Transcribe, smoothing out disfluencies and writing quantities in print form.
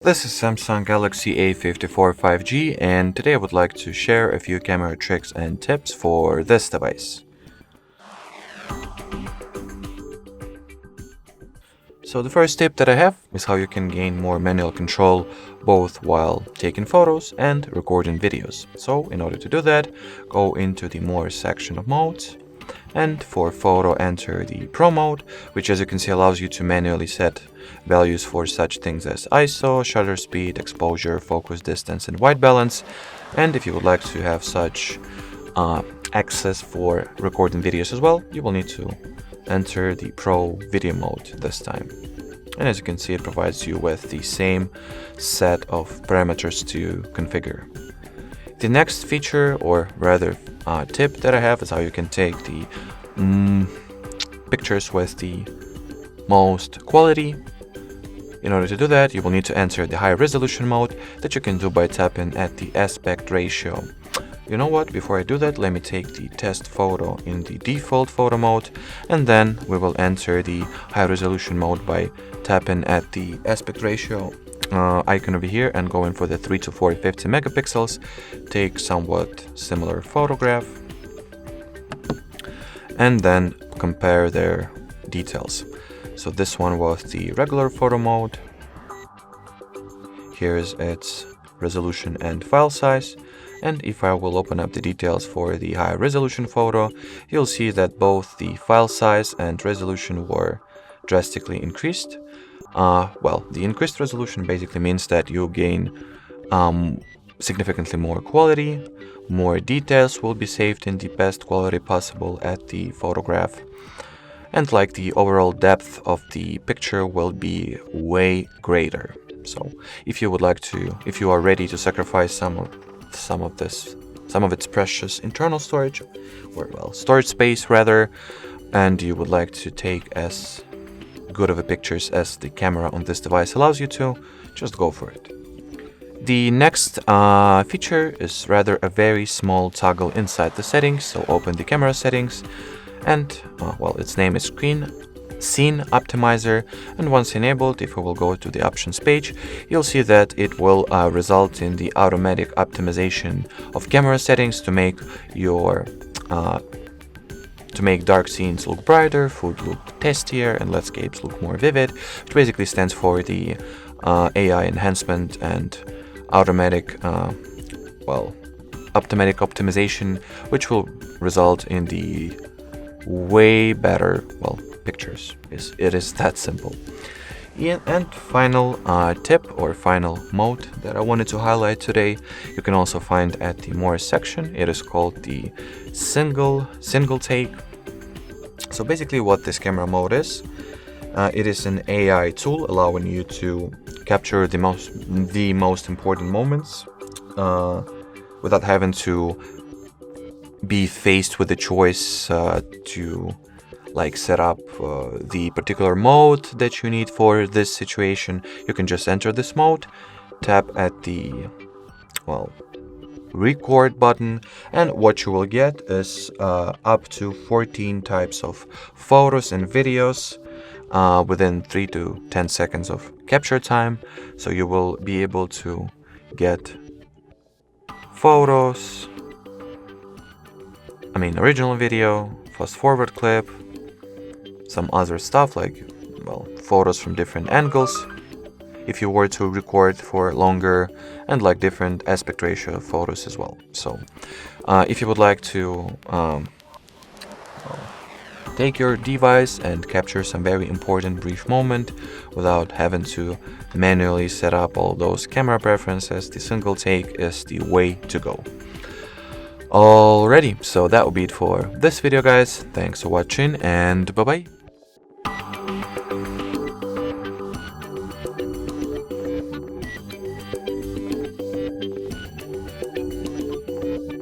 This is Samsung Galaxy A54 5G, and today I would like to share a few camera tricks and tips for this device. So the first tip that I have is how you can gain more manual control both while taking photos and recording videos. So in order to do that, go into the More section of modes, and for photo enter the Pro mode, which as you can see allows you to manually set values for such things as ISO, shutter speed, exposure, focus distance, and white balance. And if you would like to have such access for recording videos as well, you will need to enter the Pro video mode this time. And as you can see, it provides you with the same set of parameters to configure. The next feature, or rather tip that I have, is how you can take the pictures with the most quality. In order to do that, you will need to enter the high resolution mode that you can do by tapping at the aspect ratio. You know what, before I do that, let me take the test photo in the default photo mode, and then we will enter the high resolution mode by tapping at the aspect ratio icon over here and going for the 3 to 450 megapixels. Take somewhat similar photograph and then compare their details. So this one was the regular photo mode. Here's its resolution and file size. And if I will open up the details for the high resolution photo, you'll see that both the file size and resolution were drastically increased. Well, the increased resolution basically means that you gain significantly more quality, more details will be saved in the best quality possible at the photograph, and like the overall depth of the picture will be way greater. So if you are ready to sacrifice some of its precious internal storage, or well, storage space rather, and you would like to take as good of a pictures as the camera on this device allows you to, just go for it. The next feature is rather a very small toggle inside the settings. So open the camera settings, and well, its name is Scene Optimizer, and once enabled, if we will go to the options page, you'll see that it will result in the automatic optimization of camera settings to make your dark scenes look brighter, food look tastier, and landscapes look more vivid, which basically stands for the AI enhancement and automatic optimization, which will result in the way better pictures. It is that simple. And final tip or final mode that I wanted to highlight today, you can also find at the More section. It is called the single take. So basically what this camera mode is, it is an AI tool allowing you to capture the most important moments without having to be faced with the choice to set up the particular mode that you need for this situation. You can just enter this mode, tap at the record button, and what you will get is up to 14 types of photos and videos within 3 to 10 seconds of capture time. So you will be able to get photos, original video, fast forward clip, some other stuff like photos from different angles if you were to record for longer, and different aspect ratio photos as well. So if you would like to take your device and capture some very important brief moment without having to manually set up all those camera preferences, the single take is the way to go. Alrighty, so that will be it for this video, guys. Thanks for watching, and bye bye.